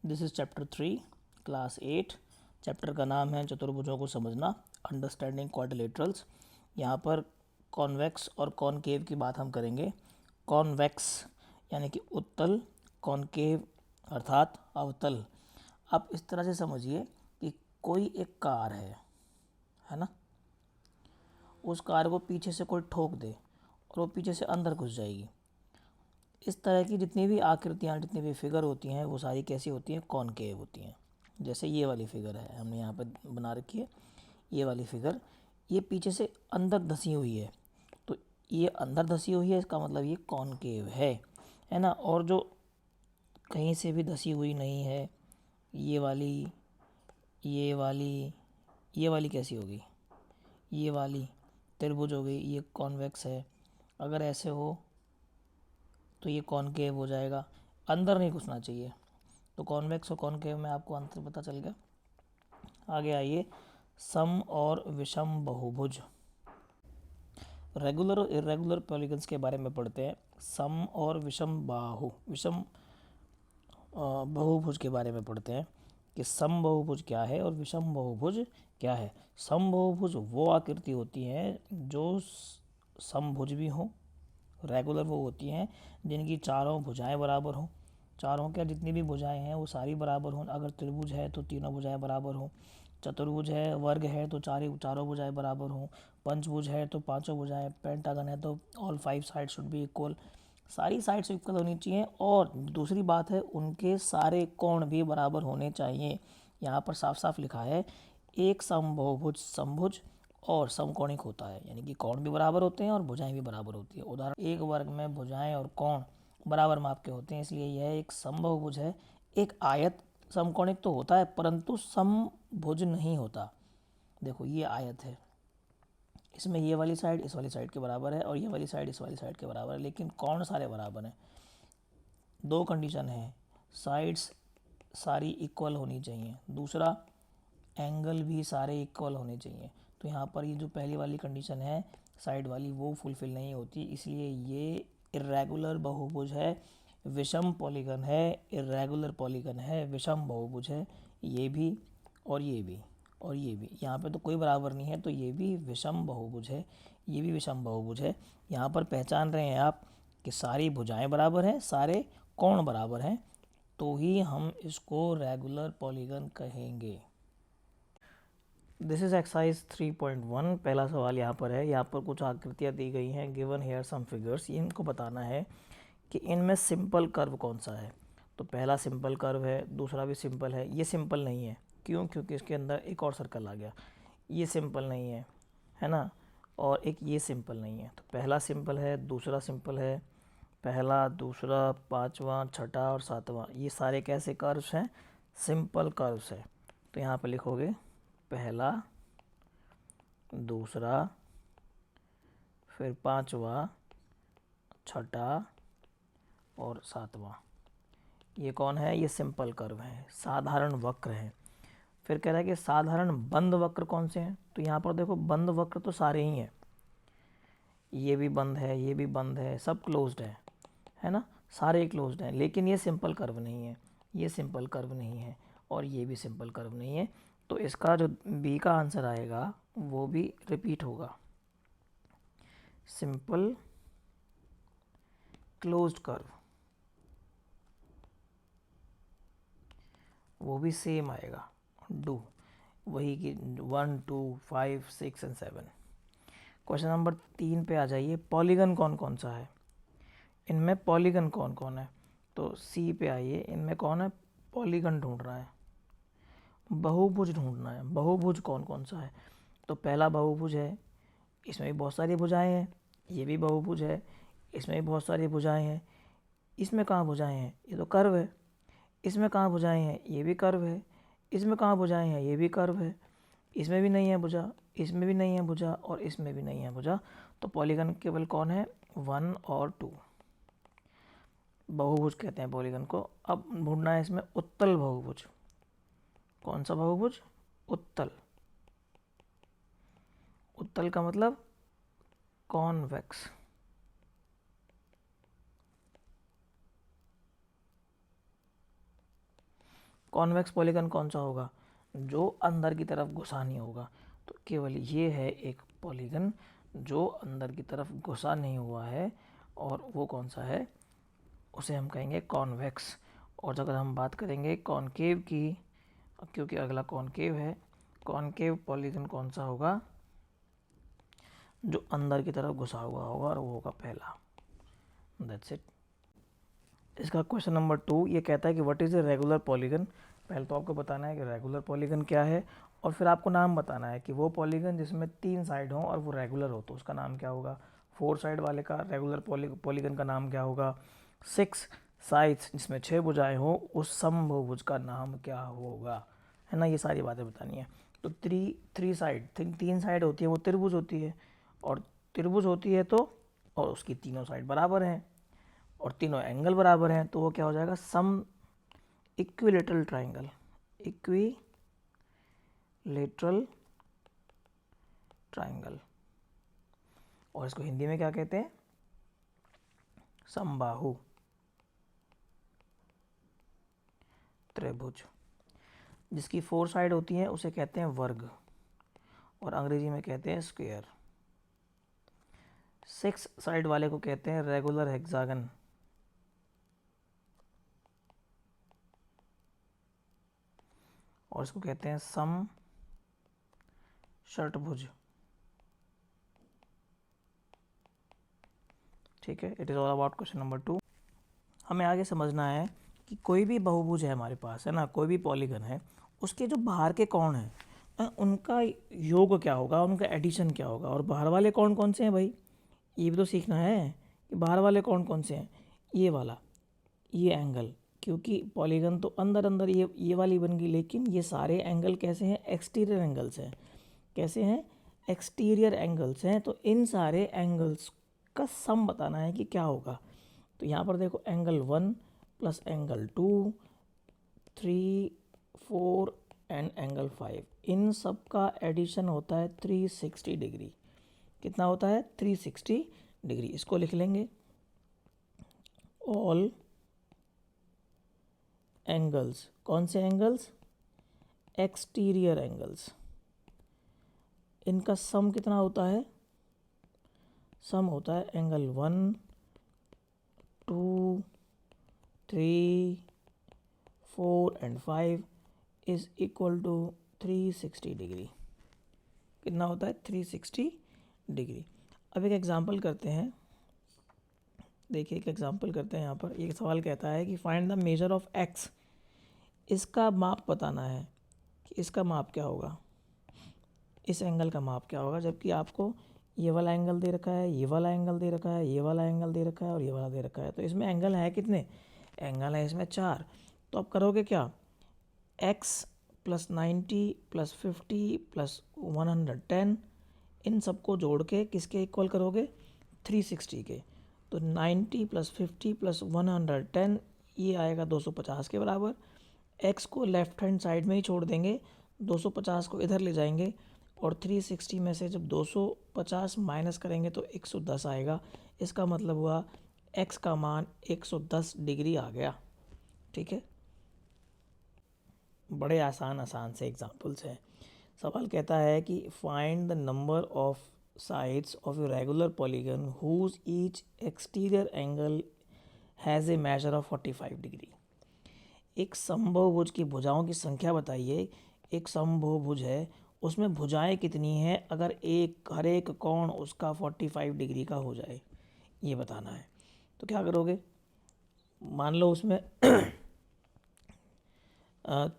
This is chapter 3 class 8। Chapter का नाम है चतुर्भुजों को समझना, अंडरस्टैंडिंग क्वाड्रिलेटरल्स। यहाँ पर कॉन्वेक्स और कॉनकेव की बात हम करेंगे। कॉन्वेक्स यानी कि उत्तल, कॉनकेव अर्थात अवतल। आप इस तरह से समझिए कि कोई एक कार है ना, उस कार को पीछे से कोई ठोक दे और वो पीछे से अंदर घुस जाएगी। इस तरह की जितनी भी आकृतियाँ, जितनी भी फिगर होती हैं, वो सारी कैसी होती हैं? कॉनकेव होती हैं। जैसे ये वाली फिगर है, हमने यहाँ पर बना रखी है। ये वाली फिगर ये पीछे से अंदर धसी हुई है, तो ये अंदर धसी हुई है, इसका मतलब ये कॉनकेव है ना। और जो कहीं से भी धसी हुई नहीं है, ये वाली, ये वाली, ये वाली कैसी होगी? ये वाली त्रिभुज हो गई, ये कॉन्वेक्स है। अगर ऐसे हो तो ये कॉनकेव हो जाएगा, अंदर नहीं घुसना चाहिए। तो कॉन्वेक्स और कॉनकेव में आपको अंतर पता चल गया। आगे आइए, सम और विषम बहुभुज। रेगुलर और इरेगुलर पॉलीगन्स के बारे में पढ़ते हैं। सम और विषम बहुभुज के बारे में पढ़ते हैं कि सम बहुभुज क्या है और विषम बहुभुज क्या है। सम बहुभुज वो आकृति होती है जो समभुज भी हो। रेगुलर वो होती हैं जिनकी चारों भुजाएं बराबर हों। चारों क्या, जितनी भी भुजाएं हैं वो सारी बराबर हों। अगर त्रिभुज है तो तीनों भुजाएं बराबर हों। चतुर्भुज है, वर्ग है तो चारों भुजाएं बराबर हों। पंचभुज है तो पांचों भुजाएं। पेंटागन है तो all 5 side should be equal. सारी साइड्स इक्वल होनी चाहिए। और दूसरी बात है, उनके सारे कोण भी बराबर होने चाहिए। यहाँ पर साफ साफ लिखा है, एक समबाहुभुज समभुज और समकोणिक होता है, यानी कि कोण भी बराबर होते हैं और भुजाएं भी बराबर होती है। उदाहरण, एक वर्ग में भुजाएं और कोण बराबर माप के होते हैं, इसलिए यह एक समबाहुभुज है। एक आयत समकोणिक तो होता है परंतु समभुज नहीं होता। देखो ये आयत है, इसमें ये वाली साइड इस वाली साइड के बराबर है और ये वाली साइड इस वाली साइड के बराबर है, लेकिन कोण सारे बराबर हैं। दो कंडीशन है, साइड्स सारी इक्वल होनी चाहिए, दूसरा एंगल भी सारे इक्वल होने चाहिए। तो यहाँ पर ये जो पहली वाली कंडीशन है साइड वाली, वो फुलफिल नहीं होती, इसलिए ये इरेगुलर बहुभुज है, विषम पॉलीगन है। इरेगुलर पॉलीगन है, विषम बहुभुज है। ये भी और ये भी और ये भी, यहाँ पे तो कोई बराबर नहीं है, तो ये भी विषम बहुभुज है, ये भी विषम बहुभुज है। यहाँ पर पहचान रहे हैं आप कि सारी भुजाएं बराबर हैं, सारे कोण बराबर हैं, तो ही हम इसको रेगुलर पॉलीगन कहेंगे। This is exercise 3.1। पहला सवाल यहाँ पर है, यहाँ पर कुछ आकृतियाँ दी गई हैं, गिवन हेयर सम फिगर्स। इनको बताना है कि इनमें सिंपल कर्व कौन सा है। तो पहला सिंपल कर्व है, दूसरा भी सिंपल है। ये सिंपल नहीं है, क्यों? क्योंकि इसके अंदर एक और सर्कल आ गया। ये सिंपल नहीं है ना। और एक ये सिंपल नहीं है। तो पहला सिंपल है, दूसरा सिंपल है, पहला, दूसरा, पाँचवा, छठा और सातवां, ये सारे कैसे कर्व्स हैं? सिंपल कर्व्स है। तो यहाँ पर लिखोगे पहला, दूसरा, फिर पाँचवा, छठा और सातवां। ये कौन है? ये सिंपल कर्व है, साधारण वक्र है। फिर कह रहा है कि साधारण बंद वक्र कौन से हैं। तो यहाँ पर देखो, बंद वक्र तो सारे ही हैं, ये भी बंद है, ये भी बंद है, सब क्लोज्ड है ना, सारे क्लोज्ड हैं। लेकिन ये सिंपल कर्व नहीं है, ये सिंपल कर्व नहीं है और ये भी सिंपल कर्व नहीं है। तो इसका जो बी का आंसर आएगा वो भी रिपीट होगा, सिंपल क्लोज्ड कर्व, वो भी सेम आएगा, डू, वही कि 1, 2, 5, 6 एंड 7। क्वेश्चन नंबर 3 पे आ जाइए। पॉलीगन कौन कौन सा है? इनमें पॉलीगन कौन कौन है? तो सी पे आइए, इनमें कौन है? पॉलीगन ढूंढ रहा है, बहुभुज ढूंढना है। बहुभुज कौन कौन सा है? तो पहला बहुभुज है, इसमें भी बहुत सारी भुजाएं हैं। ये भी बहुभुज है, इसमें भी बहुत सारी भुजाएं हैं। इसमें कहाँ भुजाएं हैं? ये तो कर्व है। इसमें कहाँ भुजाएं हैं? ये भी कर्व है। इसमें कहाँ भुजाएं हैं? ये भी कर्व है। इसमें भी नहीं है भुजा, इसमें भी नहीं है भुजा और इसमें भी नहीं है भुजा। तो पॉलीगन केवल कौन है? 1 और 2। बहुभुज कहते हैं पॉलीगन को। अब ढूंढना है इसमें उत्तल बहुभुज। कौन सा बहुभुज? उत्तल। उत्तल का मतलब कॉन्वेक्स। कॉन्वेक्स पॉलीगन कौन सा होगा? जो अंदर की तरफ घुसा नहीं होगा। तो केवल ये है एक पॉलीगन जो अंदर की तरफ घुसा नहीं हुआ है, और वो कौन सा है? उसे हम कहेंगे कॉन्वेक्स। और अगर हम बात करेंगे कॉनकेव की, क्योंकि अगला कॉनकेव है, कॉनकेव पॉलीगन कौन सा होगा? जो अंदर की तरफ घुसा हुआ होगा, और वो होगा पहला। That's it. इसका क्वेश्चन नंबर 2 ये कहता है कि what is a regular polygon. पहले तो आपको बताना है कि रेगुलर पॉलीगन क्या है, और फिर आपको नाम बताना है कि वो पॉलीगन जिसमें 3 साइड हो और वो रेगुलर हो तो उसका नाम क्या होगा। 4 साइड वाले का रेगुलर पॉलीगन का नाम क्या होगा। 6 साइड्स जिसमें 6 भुजाएं हो उस समबहुभुज का नाम क्या होगा, है ना। ये सारी बातें बतानी है। तो थ्री साइड, 3 साइड होती है वो त्रिभुज होती है, और त्रिभुज होती है तो, और उसकी तीनों साइड बराबर हैं और तीनों एंगल बराबर हैं, तो वो क्या हो जाएगा? सम इक्विलेटरल ट्राइंगल। इक्विलेटरल ट्राइंगल, और इसको हिंदी में क्या कहते हैं? समबाहु त्रिभुज। जिसकी 4 साइड होती हैं उसे कहते हैं वर्ग, और अंग्रेजी में कहते हैं स्क्वायर। 6 साइड वाले को कहते हैं रेगुलर हेक्सागन, और इसको कहते हैं सम षटभुज। ठीक है, it is all about question number 2। हमें आगे समझना है कि कोई भी बहुभुज है हमारे पास, है ना, कोई भी पॉलीगन है, उसके जो बाहर के कोण हैं उनका योग क्या होगा, उनका एडिशन क्या होगा, और बाहर वाले कोण कौन से हैं भाई, ये भी तो सीखना है कि बाहर वाले कोण कौन से हैं। ये वाला, ये एंगल, क्योंकि पॉलीगन तो अंदर अंदर ये वाली बन गई, लेकिन ये सारे एंगल कैसे हैं? एक्सटीरियर एंगल्स हैं। कैसे हैं? एक्सटीरियर एंगल्स हैं। तो इन सारे एंगल्स का सम बताना है कि क्या होगा। तो यहाँ पर देखो, angle 1 plus angle 2, 3, 4 and angle 5, इन सब का एडिशन होता है 360 डिग्री। कितना होता है? 360 डिग्री। इसको लिख लेंगे, ऑल एंगल्स। कौन से एंगल्स? Exterior angles. इनका सम कितना होता है? सम होता है angle 1, 2, 3, 4 and 5 is equal to 360 degree. कितना होता है? 360 डिग्री। अब एक एग्जांपल करते हैं। देखिए, एक एग्जांपल करते हैं। यहाँ पर एक सवाल कहता है कि find the measure of x. इसका माप बताना है कि इसका माप क्या होगा, इस एंगल का माप क्या होगा, जबकि आपको ये वाला एंगल दे रखा है, ये वाला एंगल दे रखा है, ये वाला एंगल दे रखा है, और ये वाला दे रखा है। तो इसमें एंगल है कितने? एंगल है इसमें 4। तो आप करोगे क्या? x प्लस 90 प्लस 50 प्लस 110, इन सबको जोड़ के किसके इक्वल करोगे? 360 के। तो 90 प्लस 50 प्लस 110, ये आएगा 250 के बराबर। x को लेफ्ट हैंड साइड में ही छोड़ देंगे, 250 को इधर ले जाएंगे, और 360 में से जब 250 माइनस करेंगे तो 110 आएगा। इसका मतलब हुआ x का मान 110 डिग्री आ गया। ठीक है, बड़े आसान आसान से एग्जाम्पल्स हैं। सवाल कहता है कि find the number of sides of a regular polygon whose each exterior angle has a measure of 45 degree. एक समबाहुभुज की भुजाओं की संख्या बताइए। एक समबाहुभुज है, उसमें भुजाएं कितनी हैं अगर हर एक कोण उसका 45 डिग्री का हो जाए, ये बताना है। तो क्या करोगे? मान लो उसमें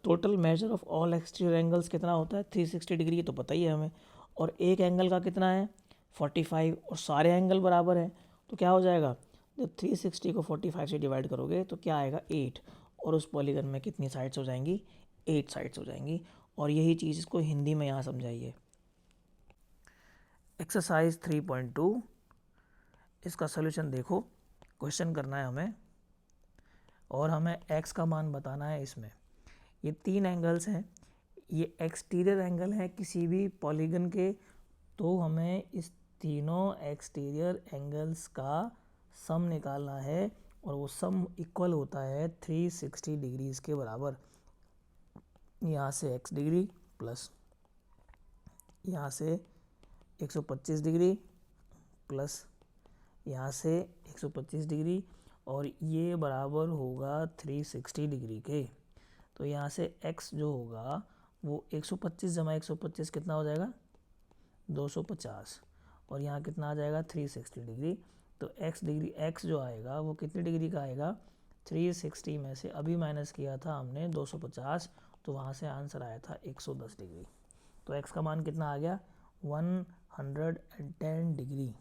total measure of all exterior angles कितना होता है? 360 डिग्री, तो पता ही है हमें। और एक एंगल का कितना है? 45, और सारे एंगल बराबर हैं। तो क्या हो जाएगा? जब 360 को 45 से डिवाइड करोगे तो क्या आएगा? 8। और उस पॉलीगन में कितनी साइड्स हो जाएंगी? 8 साइड्स हो जाएंगी। और यही चीज़ इसको हिंदी में यहाँ समझाइए। एक्सरसाइज 3.2, इसका सोल्यूशन देखो। क्वेश्चन करना है हमें, और हमें x का मान बताना है। इसमें ये 3 एंगल्स हैं, ये एक्सटीरियर एंगल है किसी भी पॉलीगन के, तो हमें इस तीनों एक्सटीरियर एंगल्स का सम निकालना है, और वो सम इक्वल होता है 360 डिग्रीज के बराबर। यहाँ से x डिग्री प्लस यहाँ से 125 डिग्री प्लस यहाँ से 125 डिग्री और ये बराबर होगा 360 डिग्री के। तो यहाँ से x जो होगा वो 125 जमा 125 कितना हो जाएगा 250 और यहाँ कितना आ जाएगा 360 डिग्री। तो x जो आएगा वो कितनी डिग्री का आएगा 360 में से अभी माइनस किया था हमने 250, तो वहाँ से आंसर आया था 110 डिग्री। तो x का मान कितना आ गया 110 डिग्री।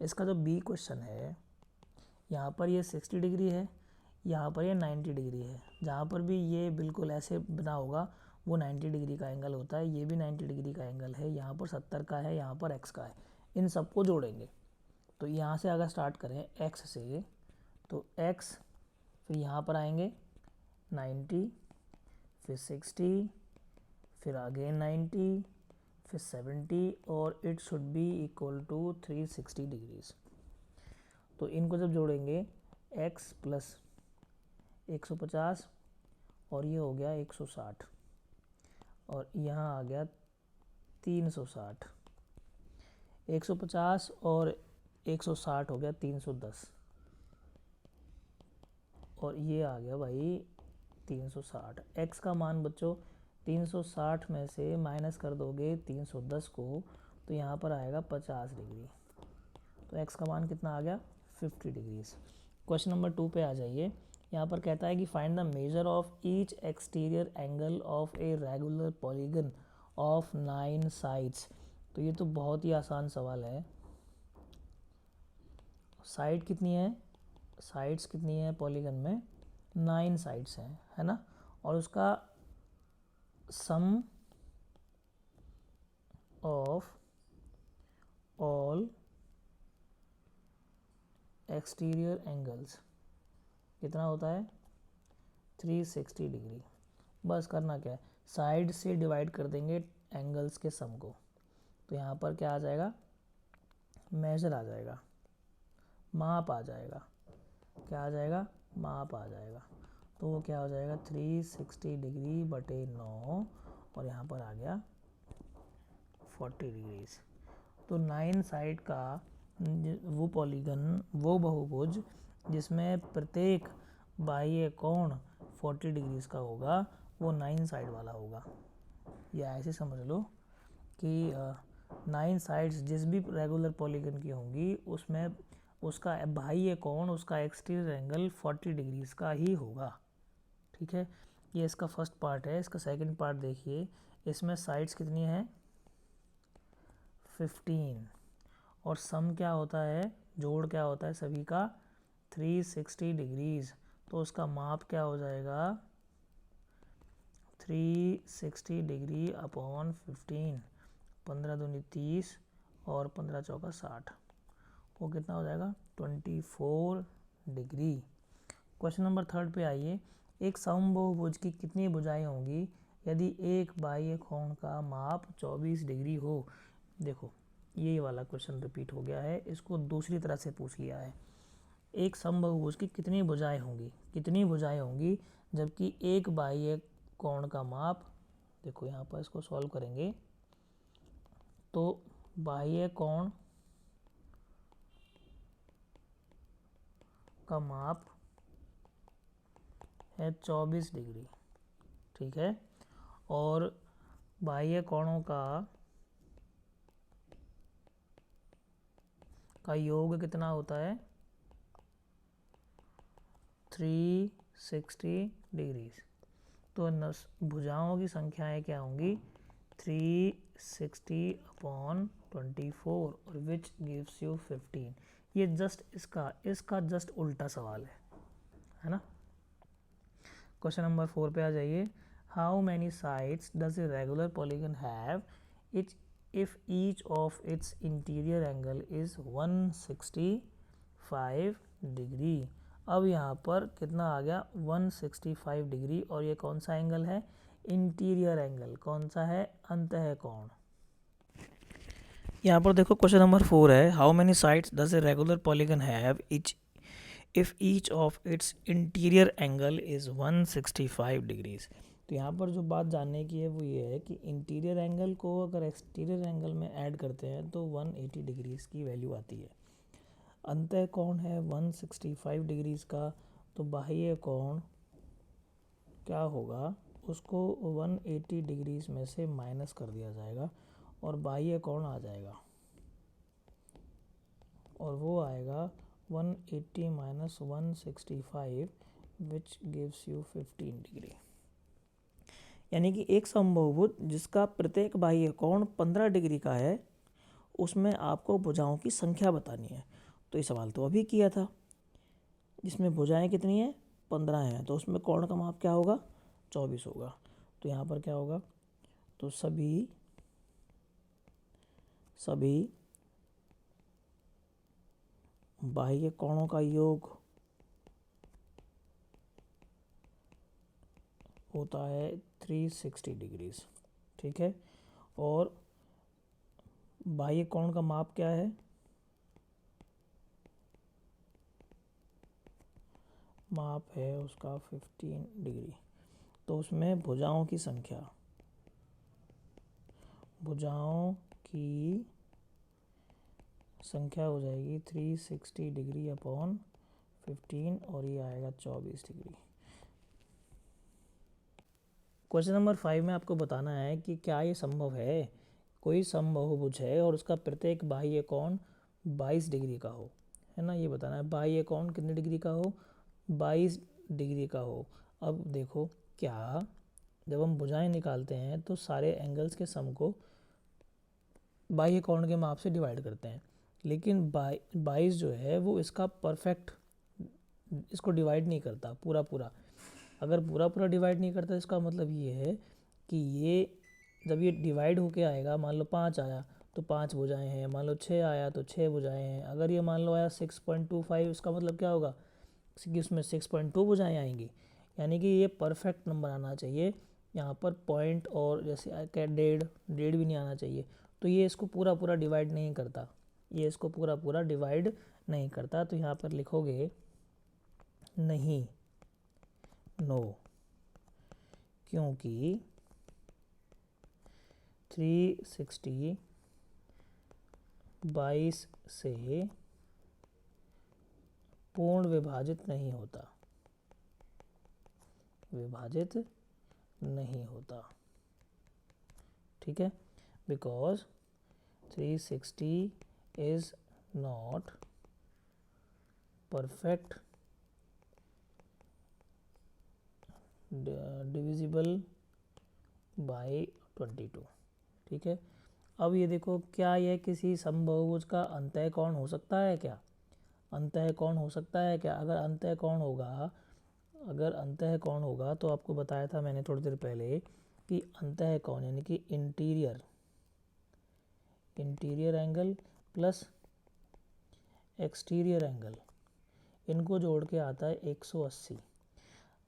इसका जो बी क्वेश्चन है यहाँ पर ये 60 डिग्री है, यहाँ पर ये 90 डिग्री है। जहाँ पर भी ये बिल्कुल ऐसे बना होगा वो 90 डिग्री का एंगल होता है, ये भी 90 डिग्री का एंगल है, यहाँ पर 70 का है, यहाँ पर x का है। इन सबको जोड़ेंगे तो यहाँ से अगर स्टार्ट करें x से तो x फिर यहाँ पर आएंगे 90 फिर 60 फिर अगेन 90 फिर 70 और it should be equal to 360 degrees. तो इनको जब जोड़ेंगे x प्लस 150 और ये हो गया 160 और यहाँ आ गया 360, 150 और 160 हो गया 310 और ये आ गया भाई 360। x का मान बच्चों 360 में से माइनस कर दोगे 310 को तो यहाँ पर आएगा 50 डिग्री। तो x का मान कितना आ गया 50 डिग्रीज। क्वेश्चन नंबर 2 पे आ जाइए। यहाँ पर कहता है कि find the measure of each exterior angle of a regular polygon of 9 sides. तो ये तो बहुत ही आसान सवाल है। साइड कितनी है, साइड्स कितनी है पॉलीगन में 9 साइड्स हैं, है ना। और उसका सम ऑफ ऑल एक्सटीरियर एंगल्स कितना होता है 360 डिग्री। बस करना क्या है साइड से डिवाइड कर देंगे एंगल्स के सम को। तो यहाँ पर क्या आ जाएगा मेजर आ जाएगा, माप आ जाएगा, क्या आ जाएगा माप आ जाएगा। तो वो क्या हो जाएगा 360 डिग्री बटे 9 और यहाँ पर आ गया 40 डिग्रीज। तो 9 साइड का वो पॉलीगन वो बहुभुज जिसमें प्रत्येक बाह्य कोण 40 डिग्रीज का होगा वो 9 साइड वाला होगा। या ऐसे समझ लो कि 9 साइड्स जिस भी रेगुलर पॉलीगन की होंगी उसमें उसका बाह्य कोण उसका एक्सटीरियर एंगल 40 डिग्रीज का ही होगा। ठीक है, ये इसका फर्स्ट पार्ट है। इसका सेकंड पार्ट देखिए, इसमें साइड्स कितनी हैं 15 और सम क्या होता है जोड़ क्या होता है सभी का 360 डिग्रीज। तो उसका माप क्या हो जाएगा 360 डिग्री अपॉन 15, 15 दूनी 30 और 15 चौका 60, वो कितना हो जाएगा 24 डिग्री। क्वेश्चन नंबर 3 पे आइए। एक समबाहुभुज की कितनी भुजाएं होंगी यदि एक बाह्य कोण का माप 24 डिग्री हो। देखो ये वाला क्वेश्चन रिपीट हो गया है, इसको दूसरी तरह से पूछ लिया है। एक समबाहुभुज की कितनी भुजाएं होंगी जबकि एक बाह्य कोण का माप, देखो यहाँ पर इसको सॉल्व करेंगे तो बाह्य कोण का माप है 24 डिग्री, ठीक है, और बाह्य कोणों का योग कितना होता है 360 डिग्रीज। तो भुजाओं की संख्याएं क्या होंगी 360 अपॉन 24 और विच गिव्स यू 15। ये जस्ट इसका जस्ट उल्टा सवाल है ना। क्वेश्चन नंबर 4 पे आ जाइए। How many sides does a regular polygon have if each of its interior angle is 165 degree. अब यहाँ पर कितना आ गया 165 डिग्री और ये कौन सा एंगल है इंटीरियर एंगल, कौन सा है अंतः कोण। यहाँ पर देखो क्वेश्चन नंबर 4 है how many sides does a regular polygon have if each of its interior angle is 165 degrees. तो यहाँ पर जो बात जानने की है वो ये है कि इंटीरियर एंगल को अगर एक्सटीरियर एंगल में ऐड करते हैं तो 180 डिग्रीज़ की वैल्यू आती है। अंतः कोण है 165 डिग्रीज़ का, तो बाह्य कोण क्या होगा, उसको 180 डिग्रीज़ में से माइनस कर दिया जाएगा और बाह्य कोण आ जाएगा, और वो आएगा 180 minus 165 which gives you 15 degree. यानी कि एक समबाहुभुज जिसका प्रत्येक बाह्य कोण 15 डिग्री का है, उसमें आपको भुजाओं की संख्या बतानी है। तो ये सवाल तो अभी किया था, जिसमें भुजाएं कितनी हैं, 15 हैं, तो उसमें कोण का माप क्या होगा, 24 होगा। तो यहाँ पर क्या होगा, तो सभी बाह्य कोणों का योग होता है 360 डिग्रीज। ठीक है, और बाह्य कोण का माप क्या है, माप है उसका 15 डिग्री। तो उसमें भुजाओं की संख्या हो जाएगी 360 डिग्री अपॉन 15, और ये आएगा 24 डिग्री। क्वेश्चन नंबर 5 में आपको बताना है कि क्या ये संभव है, कोई समबाहुभुज है और उसका प्रत्येक बाह्य कोण 22 डिग्री का हो, है ना, ये बताना है। बाह्य कोण कितने डिग्री का हो, 22 डिग्री का हो। अब देखो, क्या जब हम भुजाएं निकालते हैं तो सारे एंगल्स के सम को बाह्य कोण के माप से डिवाइड करते हैं, लेकिन 22 जो है वो इसका परफेक्ट, इसको डिवाइड नहीं करता पूरा पूरा। अगर पूरा पूरा डिवाइड नहीं करता, इसका मतलब ये है कि ये जब ये डिवाइड होके आएगा, मान लो 5 आया तो 5 भुजाएं हैं, मान लो 6 आया तो 6 भुजाएं हैं। अगर ये मान लो आया 6.25, इसका मतलब क्या होगा कि उसमें 6.2 भुजाएं आएंगी। यानी कि ये परफेक्ट नंबर आना चाहिए, यहाँ पर पॉइंट और जैसे क्या डेढ़ भी नहीं आना चाहिए। तो ये इसको पूरा पूरा डिवाइड नहीं करता, ये इसको पूरा पूरा डिवाइड नहीं करता। तो यहाँ पर लिखोगे नहीं, नो, क्योंकि 360 22 से पूर्ण विभाजित नहीं होता, ठीक है, because 360 is not perfect divisible by 22। ठीक है, अब ये देखो, क्या यह किसी समबाहुभुज का अंतः कोण हो सकता है क्या, अंतः कोण हो सकता है क्या। अगर अंतः कोण होगा तो आपको बताया था मैंने थोड़ी देर पहले कि अंतः कोण यानी कि interior angle plus exterior angle, इनको जोड़ के आता है 180।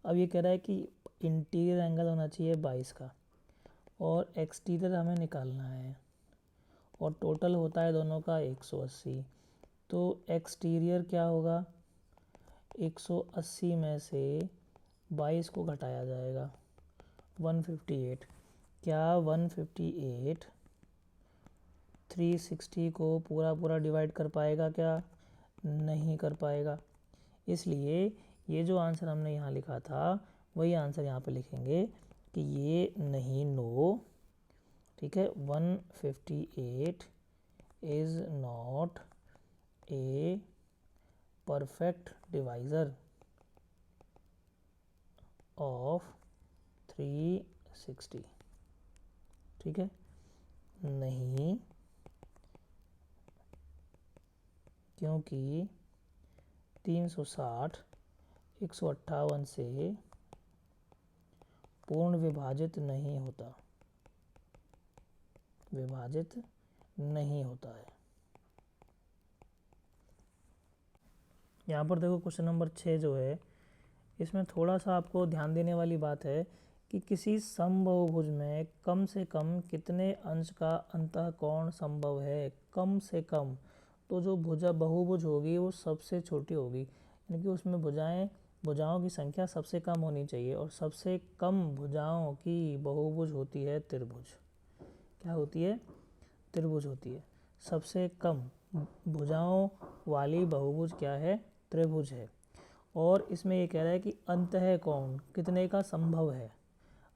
अब ये कह रहा है कि इंटीरियर एंगल होना चाहिए 22 का और एक्सटीरियर हमें निकालना है, और टोटल होता है दोनों का 180। तो एक्सटीरियर क्या होगा, 180 में से 22 को घटाया जाएगा, 158। क्या 158 360 को पूरा पूरा डिवाइड कर पाएगा क्या, नहीं कर पाएगा। इसलिए ये जो आंसर हमने यहाँ लिखा था वही आंसर यहाँ पे लिखेंगे कि ये नहीं, नो। ठीक है, 158 is not a perfect divisor of 360। ठीक है, नहीं, क्योंकि 360 158 से पूर्ण विभाजित नहीं होता है। यहाँ पर देखो, क्वेश्चन नंबर 6 जो है, इसमें थोड़ा सा आपको ध्यान देने वाली बात है कि किसी समबाहुभुज में कम से कम कितने अंश का अंतः कोण संभव है, कम से कम। तो जो बहुभुज होगी वो सबसे छोटी होगी, यानी कि उसमें भुजाएं भुजाओं की संख्या सबसे कम होनी चाहिए और सबसे कम भुजाओं की बहुभुज होती है त्रिभुज। क्या होती है? त्रिभुज होती है। सबसे कम भुजाओं वाली बहुभुज क्या है? त्रिभुज है। और इसमें ये कह रहा है कि अंतःकोण कितने का संभव है?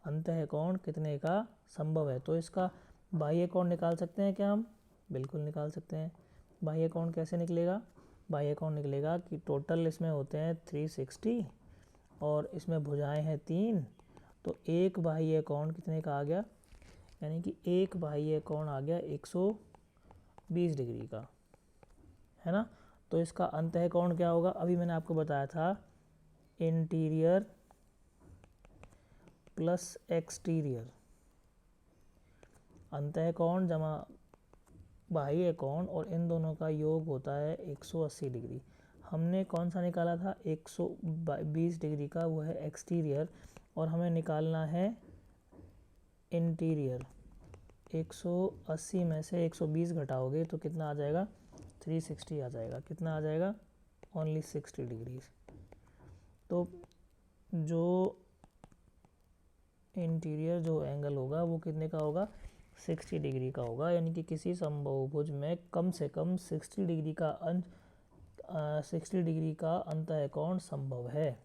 अंतःकोण कितने का संभव है? तो इसका बाह्य कोण निकाल सकते हैं क्या हम? बिल्कुल निकाल सकते हैं। बाह्य कोण कैसे निकलेगा? बाह्य कोण निकलेगा कि टोटल इसमें होते हैं 360 और इसमें भुजाएं हैं 3, तो एक बाह्य कोण कितने का आ गया? यानी कि एक बाह्य कोण आ गया 120 डिग्री का, है ना। तो इसका अंतःकोण क्या होगा? अभी मैंने आपको बताया था इंटीरियर प्लस एक्सटीरियर, अंतःकोण जमा बाह्य कोण, और इन दोनों का योग होता है 180 डिग्री। हमने कौन सा निकाला था? 120 डिग्री का, वो है एक्सटीरियर, और हमें निकालना है इंटीरियर। 180 में से 120 घटाओगे तो कितना आ जाएगा? 360 आ जाएगा। कितना आ जाएगा? Only 60 degrees. तो जो इंटीरियर जो एंगल होगा वो कितने का होगा? 60 डिग्री का होगा। यानी कि किसी समबाहुभुज में कम से कम 60 डिग्री का 60 डिग्री का अंतःकोण संभव है।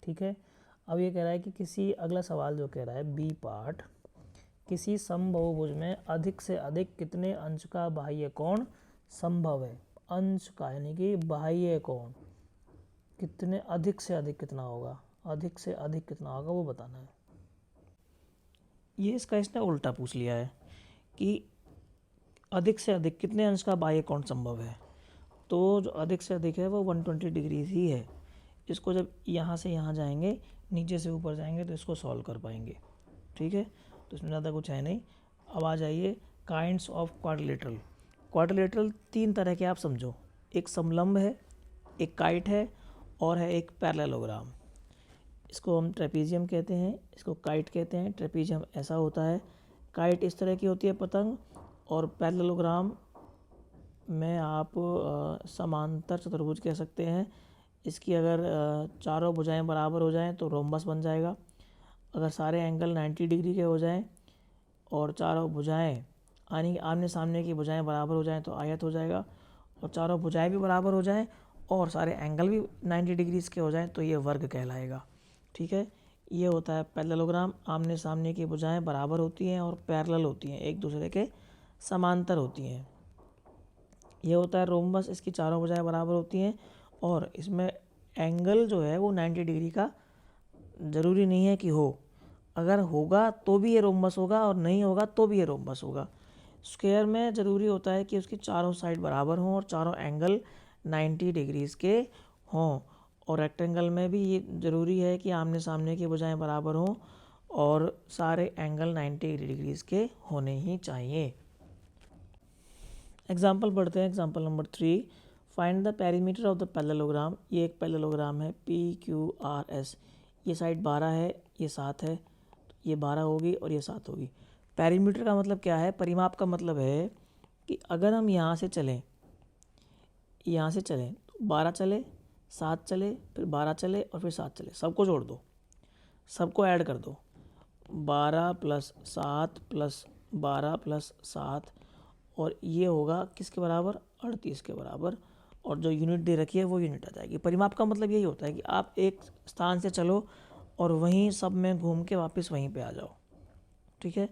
ठीक है। अब ये कह रहा है कि किसी, अगला सवाल जो कह रहा है बी पार्ट, किसी समबाहुभुज में अधिक से अधिक कितने अंश का बाह्य कोण संभव है? अंश का यानी कि बाह्य कोण कितने, अधिक से अधिक कितना होगा? अधिक से अधिक कितना होगा वो बताना है। ये इसका इसने उल्टा पूछ लिया है कि अधिक से अधिक कितने अंश का बाह्य कोण संभव है। तो जो अधिक से अधिक है वो 120 डिग्री ही है। इसको जब यहाँ से यहाँ जाएंगे, नीचे से ऊपर जाएंगे, तो इसको सॉल्व कर पाएंगे। ठीक है। तो इसमें ज़्यादा कुछ है नहीं। अब आ जाइए काइंड्स ऑफ क्वाड्रिलेटरल। क्वाड्रिलेटरल 3 तरह के आप समझो, एक समलंब है, एक काइट है, और है एक पैरेललोग्राम। इसको हम ट्रेपीजियम कहते हैं, इसको काइट कहते हैं। ट्रेपीजियम ऐसा होता है, काइट इस तरह की होती है पतंग, और पैरेललोग्राम में आप समांतर चतुर्भुज कह सकते हैं। इसकी अगर चारों भुजाएं बराबर हो जाएं तो रोम्बस बन जाएगा। अगर सारे एंगल 90 डिग्री के हो जाएं और चारों भुजाएं आमने सामने की भुजाएं बराबर हो जाएं तो आयत हो जाएगा। और चारों भुजाएं भी बराबर हो जाएं और सारे एंगल भी 90 डिग्रीज के हो जाएं तो ये वर्ग कहलाएगा। ठीक है। ये होता है पैरेललोग्राम। आमने सामने की भुजाएं बराबर होती हैं और पैरेलल होती हैं, एक दूसरे के समांतर होती हैं। ये होता है रोम्बस। इसकी चारों भुजाएं बराबर होती हैं और इसमें एंगल जो है वो 90 डिग्री का ज़रूरी नहीं है कि हो। अगर होगा तो भी ये रोम्बस होगा और नहीं होगा तो भी ये रोम्बस होगा। स्क्वायर में ज़रूरी होता है कि उसकी चारों साइड बराबर हों और चारों एंगल 90 डिग्रीज़ के हों। और रेक्टेंगल में भी ये ज़रूरी है कि आमने सामने की भुजाएं बराबर हों और सारे एंगल 90 डिग्रीज़ के होने ही चाहिए। एग्जाम्पल पढ़ते हैं। Example number 3, find the perimeter of the parallelogram. ये एक पैरेललोग्राम है PQRS। ये साइड 12 है, ये 7 है, तो ये 12 होगी और ये 7 होगी। पेरीमीटर का मतलब क्या है? परिमाप का मतलब है कि अगर हम यहाँ से चलें तो 12 चले, 7 चले, फिर 12 चले और फिर 7 चले, सबको जोड़ दो, सबको ऐड कर दो। 12 + 7 + 12 + 7, और ये होगा किसके बराबर? 38 के बराबर। और जो यूनिट दे रखी है वो यूनिट आ जाएगी। परिमाप का मतलब यही होता है कि आप एक स्थान से चलो और वहीं सब में घूम के वापस वहीं पे आ जाओ। ठीक है।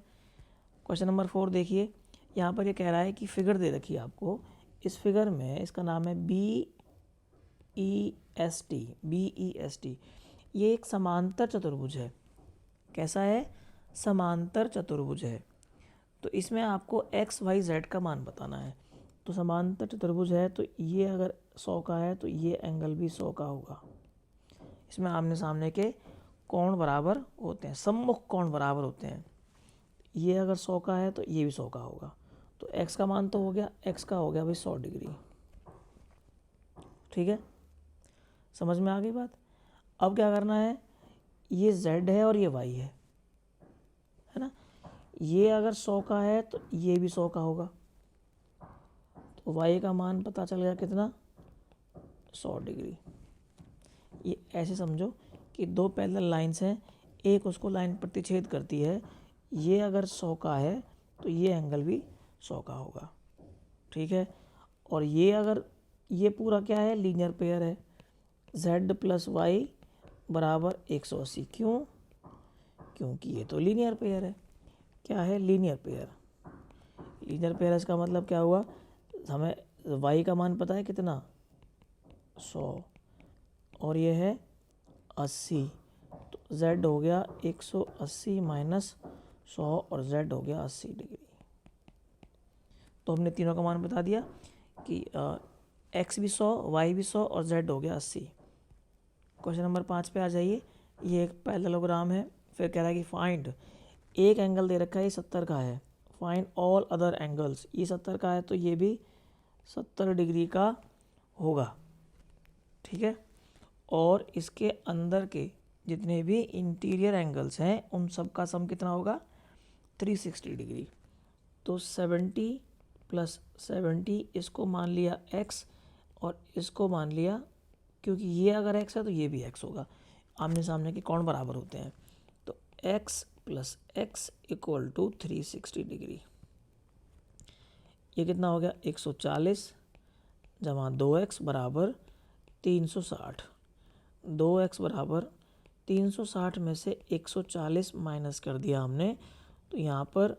क्वेश्चन नंबर 4 देखिए। यहाँ पर ये कह रहा है कि फिगर दे रखी है आपको। इस फिगर में इसका नाम है BEST। ये एक समांतर चतुर्भुज है। कैसा है? समांतर चतुर्भुज है। तो इसमें आपको XYZ का मान बताना है। तो समांतर चतुर्भुज है तो ये अगर 100 का है तो ये एंगल भी 100 का होगा। इसमें आमने सामने के कोण बराबर होते हैं, सम्मुख कोण बराबर होते हैं। ये अगर 100 का है तो ये भी 100 का होगा। तो x का मान तो हो गया, x का हो गया भाई 100 डिग्री। ठीक है, समझ में आ गई बात। अब क्या करना है? ये z है और ये y है ना। ये अगर 100 का है तो ये भी 100 का होगा। तो y का मान पता चल गया कितना? 100 डिग्री। ये ऐसे समझो कि दो पैरेलल लाइंस हैं, एक उसको लाइन प्रतिच्छेद करती है। ये अगर 100 का है तो ये एंगल भी 100 का होगा, ठीक है। और ये अगर ये पूरा क्या है, लीनियर पेयर है, z प्लस वाई बराबर 180। क्यों? क्योंकि ये तो लीनियर पेयर है। क्या है? Linear pair. लीनियर पेयर इसका मतलब क्या हुआ, हमें y का मान पता है कितना, 100, और ये है 80, तो z हो गया 180 माइनस 100 और z हो गया 80 डिग्री। तो हमने तीनों का मान बता दिया कि x भी 100, y भी 100 और z हो गया 80। क्वेश्चन नंबर 5 पे आ जाइए। ये एक पैरेललोग्राम है, फिर कह रहा है कि फाइंड, एक एंगल दे रखा है ये 70 का है, फाइंड ऑल अदर एंगल्स। ये 70 का है तो ये भी 70 डिग्री का होगा, ठीक है। और इसके अंदर के जितने भी इंटीरियर एंगल्स हैं उन सब का सम कितना होगा, 360 डिग्री। तो 70 प्लस 70, इसको मान लिया x और इसको मान लिया, क्योंकि ये अगर x है तो ये भी x होगा, आमने सामने के कोण बराबर होते हैं। तो x plus x equal to 360 degree. ये कितना हो गया, 140 जमा 2x बराबर 360। 2x बराबर 360 में से 140 माइनस कर दिया हमने, तो यहाँ पर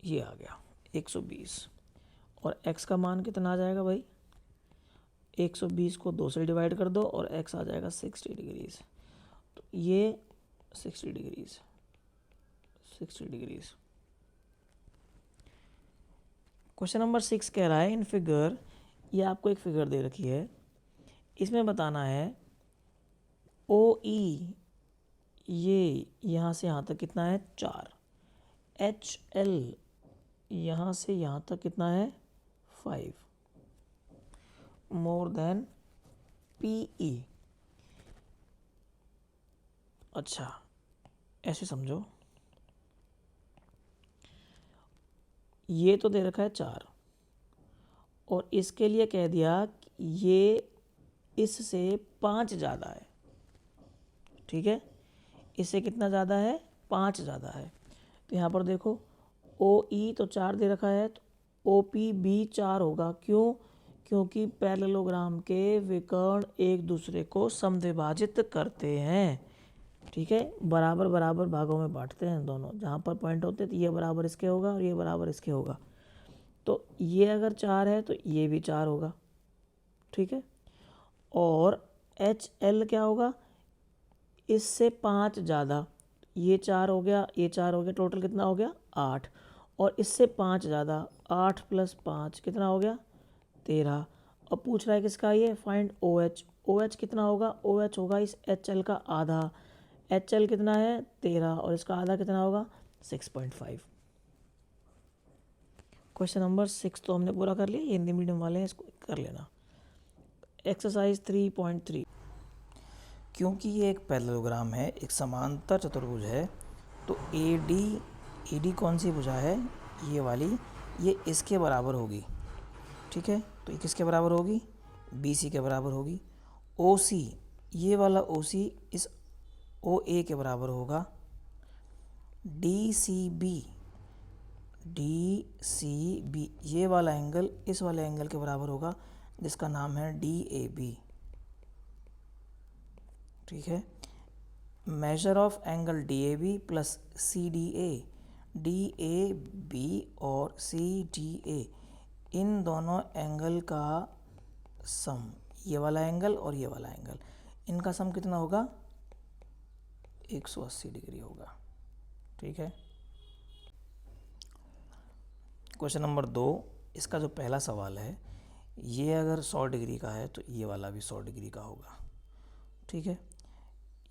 ये आ गया 120। और x का मान कितना आ जाएगा भाई, 120 को 2 से डिवाइड कर दो और x आ जाएगा 60 डिग्रीज। तो ये 60 डिग्रीज, 60 डिग्रीज। क्वेश्चन नंबर 6 कह रहा है इन फिगर, ये आपको एक फिगर दे रखी है, इसमें बताना है ओ ई, ये यहाँ से यहाँ तक कितना है 4, एच एल यहाँ से यहाँ तक कितना है 5, मोर देन पी ई। अच्छा ऐसे समझो, ये तो दे रखा है 4 और इसके लिए कह दिया कि ये इससे 5 ज़्यादा है, ठीक है। इससे कितना ज़्यादा है, 5 ज़्यादा है। तो यहाँ पर देखो ओ ई तो 4 दे रखा है, तो ओ पी भी 4 होगा। क्यों? क्योंकि पैरेललोग्राम के विकर्ण एक दूसरे को समद्विभाजित करते हैं, ठीक है। बराबर बराबर भागों में बांटते हैं दोनों, जहाँ पर पॉइंट होते हैं तो ये बराबर इसके होगा और ये बराबर इसके होगा। तो ये अगर 4 है तो ये भी 4 होगा, ठीक है। और एच एल क्या होगा, इससे 5 ज़्यादा, ये 4 हो गया, ये 4 हो गया, टोटल कितना हो गया 8। और इससे 5 ज़्यादा, 8 प्लस 5 कितना हो गया 13। अब पूछ रहा है किसका, ये find O H. O H कितना होगा, ओ एच होगा इस एच एल का आधा। एच एल कितना है 13 और इसका आधा कितना होगा 6.5। क्वेश्चन नंबर 6 तो हमने पूरा कर लिया, ये हिंदी मीडियम वाले हैं इसको कर लेना। एक्सरसाइज 3.3, क्योंकि ये एक पैरेललोग्राम है, एक समांतर चतुर्भुज है, तो ए डी कौन सी भुजा है, ये वाली, ये इसके बराबर होगी, ठीक है। तो ये किसके बराबर होगी, बी सी के बराबर होगी। ओ सी, ये वाला ओ सी इस ओ ए के बराबर होगा। डी सी बी, ये वाला एंगल इस वाले एंगल के बराबर होगा, जिसका नाम है डी ए बी, ठीक है। Measure of angle D A B plus C D A B और सी डी ए, इन दोनों एंगल का सम, ये वाला एंगल और ये वाला एंगल, इनका सम कितना होगा 180 डिग्री होगा, ठीक है। क्वेश्चन नंबर 2, इसका जो पहला सवाल है, ये अगर 100 डिग्री का है तो ये वाला भी 100 डिग्री का होगा, ठीक है।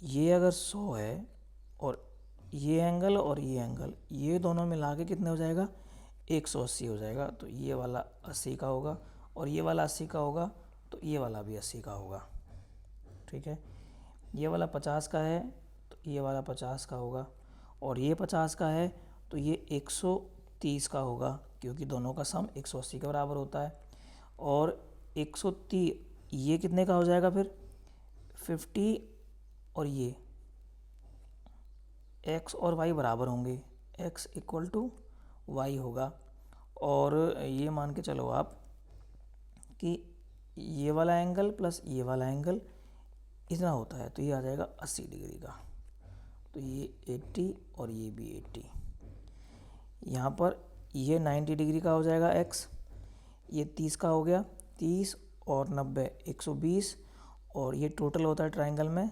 ये अगर 100 है और ये एंगल और ये एंगल, ये दोनों मिला के कितने हो जाएगा 180 हो जाएगा। तो ये वाला 80 का होगा और ये वाला 80 का होगा, तो ये वाला भी 80 का होगा, ठीक है। ये वाला 50 का है तो ये वाला 50 का होगा, और ये 50 का है तो ये 130 का होगा, क्योंकि दोनों का सम 180 के बराबर होता है। और 130 ये कितने का हो जाएगा फिर 50 और ये x और y बराबर होंगे, x इक्वल टू वाई होगा। और ये मान के चलो आप कि ये वाला एंगल प्लस ये वाला एंगल इतना होता है, तो ये आ जाएगा 80 डिग्री का। तो ये 80 और ये भी 80। यहाँ पर ये 90 डिग्री का हो जाएगा x, ये 30 का हो गया, 30 और 90 120, और ये टोटल होता है ट्रायंगल में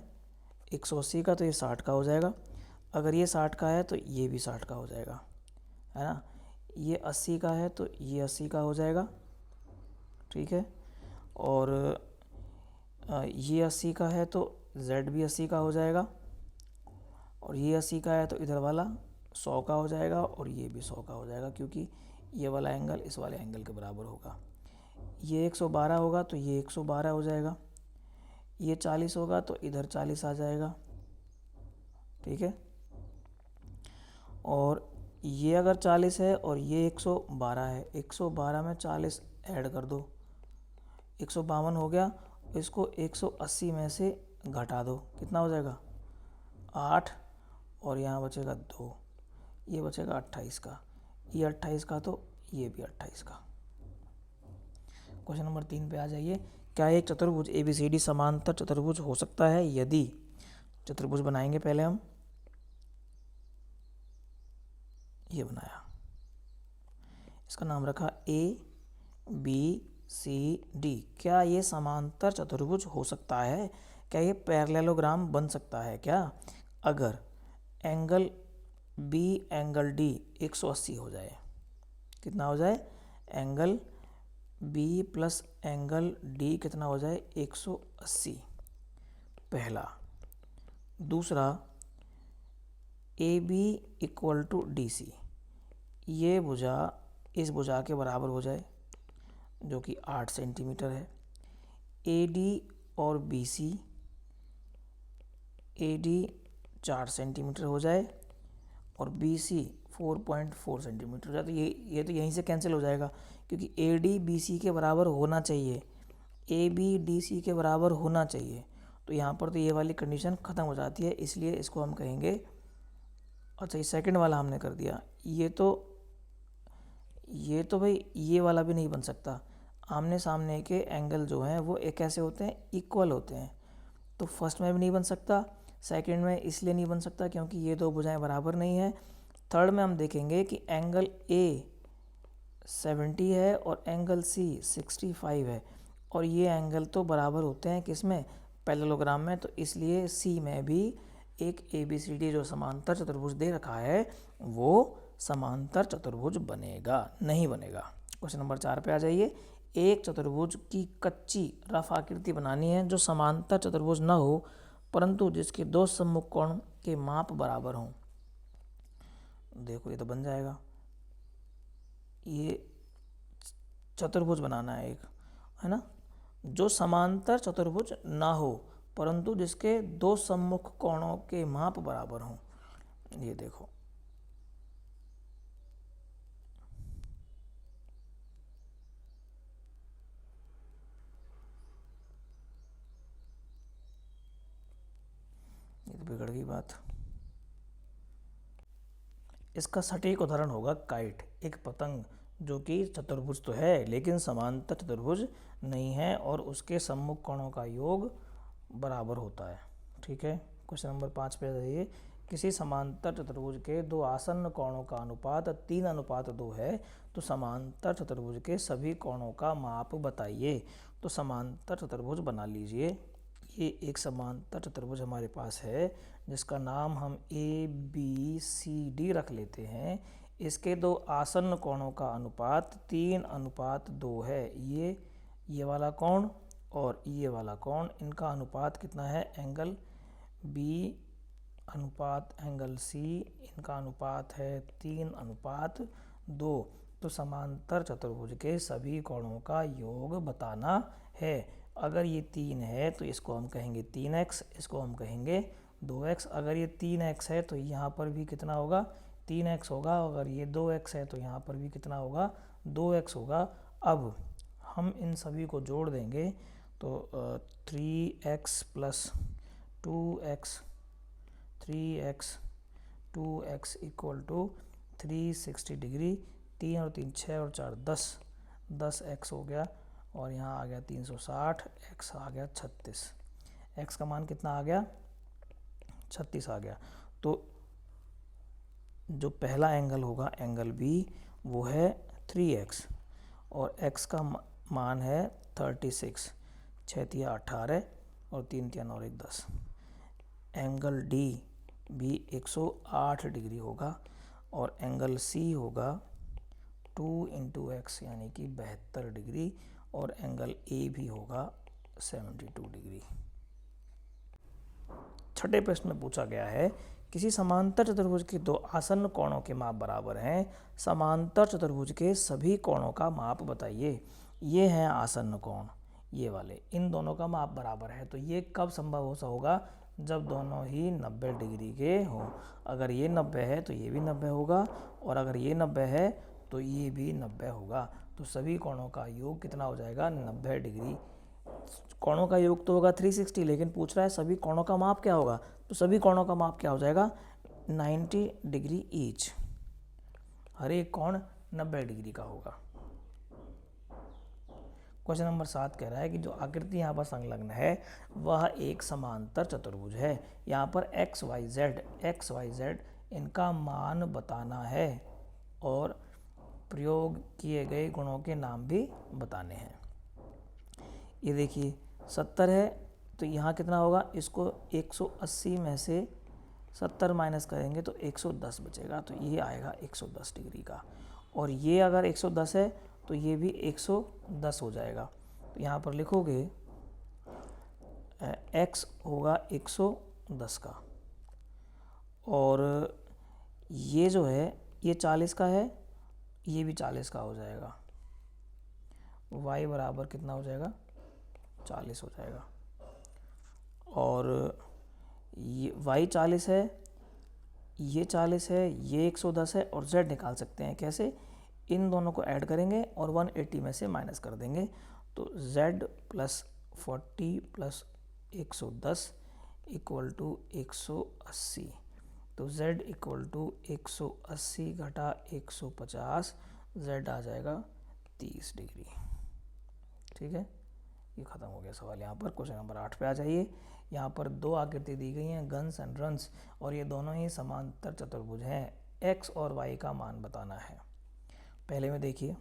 180 का, तो ये 60 का हो जाएगा। अगर ये 60 का है तो ये भी 60 का हो जाएगा, है ना। ये 80 का है तो ये 80 का हो जाएगा, ठीक है। और ये 80 का है तो z भी 80 का हो जाएगा, और ये 80 का है तो इधर वाला 100 का हो जाएगा, और ये भी 100 का हो जाएगा, क्योंकि ये वाला एंगल इस वाले एंगल के बराबर होगा। ये 112 होगा तो ये 112 हो जाएगा, ये 40 होगा तो इधर 40 आ जाएगा, ठीक है। और ये अगर 40 है और ये 112 है, 112 में 40 ऐड कर दो, 152 हो गया। इसको 180 में से घटा दो, कितना हो जाएगा 8, और यहाँ बचेगा 2, ये बचेगा 28 का, ये 28 का, तो ये भी 28 का। क्वेश्चन नंबर 3 पे आ जाइए। क्या एक चतुर्भुज ABCD समांतर चतुर्भुज हो सकता है? यदि चतुर्भुज बनाएंगे, पहले हम ये बनाया, इसका नाम रखा ABCD। क्या ये समांतर चतुर्भुज हो सकता है? क्या ये पैरेललोग्राम बन सकता है क्या? अगर एंगल B एंगल D 180 हो जाए, कितना हो जाए? Angle B plus angle D कितना हो जाए? 180, पहला। दूसरा, AB इक्वल टू DC, ये भुजा इस भुजा के बराबर हो जाए, जो कि 8 सेंटीमीटर है। AD और BC, AD 4 सेंटीमीटर हो जाए और BC 4.4 सेंटीमीटर हो जाए। तो ये तो यहीं से कैंसिल हो जाएगा, क्योंकि AD BC के बराबर होना चाहिए, AB DC के बराबर होना चाहिए। तो यहाँ पर तो ये वाली कंडीशन ख़त्म हो जाती है, इसलिए इसको हम कहेंगे। अच्छा, ये सेकंड वाला हमने कर दिया। ये तो भाई ये वाला भी नहीं बन सकता। आमने सामने के एंगल जो हैं वो एक कैसे होते हैं? इक्वल होते हैं। तो फर्स्ट में भी नहीं बन सकता, सेकंड में इसलिए नहीं बन सकता क्योंकि ये दो भुजाएं बराबर नहीं है। थर्ड में हम देखेंगे कि एंगल A 70 है और एंगल C 65 है, और ये एंगल तो बराबर होते हैं किसमें? पैरेललोग्राम में। तो इसलिए C में भी एक ABCD जो समांतर चतुर्भुज दे रखा है वो समांतर चतुर्भुज बनेगा, नहीं बनेगा। क्वेश्चन नंबर 4 पे आ जाइए। एक चतुर्भुज की कच्ची रफ आकृति बनानी है जो समांतर चतुर्भुज न हो, परंतु जिसके दो सम्मुख कोण के माप बराबर हों। देखो, ये तो बन जाएगा। ये चतुर्भुज बनाना है एक, है ना, जो समांतर चतुर्भुज ना हो परंतु जिसके दो सम्मुख कोणों के माप बराबर हों। ये देखो, ये तो बिगड़ गई बात। इसका सटीक उदाहरण होगा काइट, एक पतंग जो कि चतुर्भुज तो है लेकिन समांतर चतुर्भुज नहीं है, और उसके सम्मुख कोणों का योग बराबर होता है, ठीक है। क्वेश्चन नंबर 5 पे जाइए। किसी समांतर चतुर्भुज के दो आसन्न कोणों का अनुपात 3:2 है, तो समांतर चतुर्भुज के सभी कोणों का माप बताइए। तो समांतर चतुर्भुज बना लीजिए। ये एक समांतर चतुर्भुज हमारे पास है जिसका नाम हम ABCD रख लेते हैं। इसके दो आसन्न कोणों का अनुपात 3:2 है। ये वाला कोण और ये वाला कोण, इनका अनुपात कितना है? एंगल B अनुपात एंगल C, इनका अनुपात है 3:2। तो समांतर चतुर्भुज के सभी कोणों का योग बताना है। अगर ये 3 है तो इसको हम कहेंगे 3x, इसको हम कहेंगे 2x। अगर ये 3x है तो यहाँ पर भी कितना होगा? 3x होगा। अगर ये 2x है तो यहाँ पर भी कितना होगा? 2x होगा। अब हम इन सभी को जोड़ देंगे तो 3x plus 2x 3x 2x equal to 360 degree, 3 और 3 6 और 4 10, 10x हो गया और यहाँ आ गया 360, x आ गया 36, x का मान कितना आ गया 36 आ गया। तो जो पहला एंगल होगा एंगल बी वो है 3x और x का मान है 36, 6 तिया 18 और 3 तिया 9 1 10। एंगल डी भी 108 डिग्री होगा और एंगल सी होगा 2 इंटू एक्स यानी कि 72 डिग्री और एंगल ए भी होगा 72 डिग्री। छठे प्रश्न में पूछा गया है किसी समांतर चतुर्भुज के दो आसन्न कोणों के माप बराबर हैं, समांतर चतुर्भुज के सभी कोणों का माप बताइए। ये हैं आसन्न कोण, ये वाले, इन दोनों का माप बराबर है। तो ये कब संभव हो होगा जब दोनों ही 90 डिग्री के हों। अगर ये 90 है तो ये भी 90 होगा और अगर ये 90 है तो ये भी 90 होगा। तो सभी कोणों का योग कितना हो जाएगा 90 डिग्री। कोणों का योग तो होगा 360, लेकिन पूछ रहा है सभी कोणों का माप क्या होगा। तो सभी कोणों का माप क्या हो जाएगा 90 डिग्री ईच, हर एक कोण 90 डिग्री का होगा। क्वेश्चन नंबर 7 कह रहा है कि जो आकृति यहाँ पर संलग्न है वह एक समांतर चतुर्भुज है। यहाँ पर एक्स वाई जेड इनका मान बताना है और प्रयोग किए गए गुणों के नाम भी बताने हैं। ये देखिए 70 है तो यहाँ कितना होगा, इसको 180 में से 70 माइनस करेंगे तो 110 बचेगा, तो ये आएगा 110 डिग्री का। और ये अगर 110 है तो ये भी 110 हो जाएगा। तो यहाँ पर लिखोगे x होगा 110 का और ये जो है ये 40 का है, ये भी 40 का हो जाएगा। y बराबर कितना हो जाएगा 40 हो जाएगा और ये y 40 है, ये 40 है, ये 110 है और z निकाल सकते हैं कैसे, इन दोनों को ऐड करेंगे और 180 में से माइनस कर देंगे। तो z plus 40 plus 110 equal to 180। तो z इक्वल टू 180 घटा 150, z आ जाएगा 30 डिग्री। ठीक है, ये ख़त्म हो गया सवाल। यहाँ पर क्वेश्चन नंबर 8 पे आ जाइए। यहाँ पर दो आकृति दी गई हैं गन्स एंड रन्स और ये दोनों ही समांतर चतुर्भुज हैं। x और y का मान बताना है। पहले में देखिए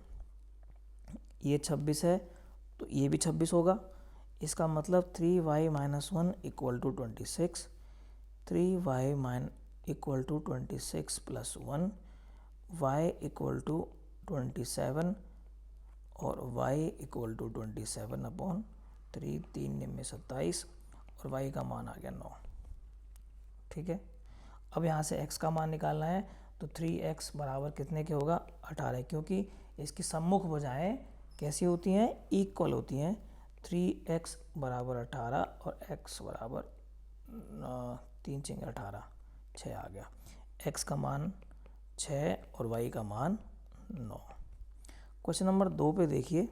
ये 26 है तो ये भी 26 होगा, इसका मतलब 3y minus 1 equal to 26, 3y equal to 26 plus 1, y equal to 27 और y इक्वल टू 27 अपॉन 3, 3 में 27 और y का मान आ गया 9। ठीक है, अब यहाँ से x का मान निकालना है तो 3x बराबर कितने के होगा 18, क्योंकि इसकी सम्मुख भुजाएं कैसी होती हैं इक्वल होती हैं। 3x बराबर 18 और x बराबर 3 चिंग 18, 6 आ गया। x का मान 6 और y का मान 9। क्वेश्चन नंबर 2 पे देखिए।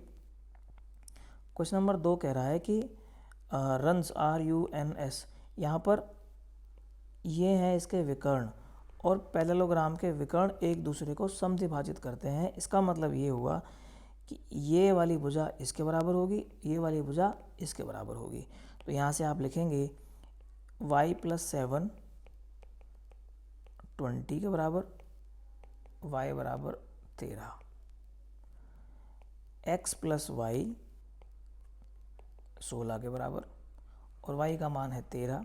क्वेश्चन नंबर 2 कह रहा है कि रन्स RUNS, यहाँ पर ये हैं इसके विकर्ण और पैरेललोग्राम के विकर्ण एक दूसरे को समद्विभाजित करते हैं। इसका मतलब ये हुआ कि ये वाली भुजा इसके बराबर होगी, ये वाली भुजा इसके बराबर होगी। तो यहाँ से आप लिखेंगे y प्लस 7 20 के बराबर, y बराबर 13, x प्लस वाई 16 के बराबर और y का मान है 13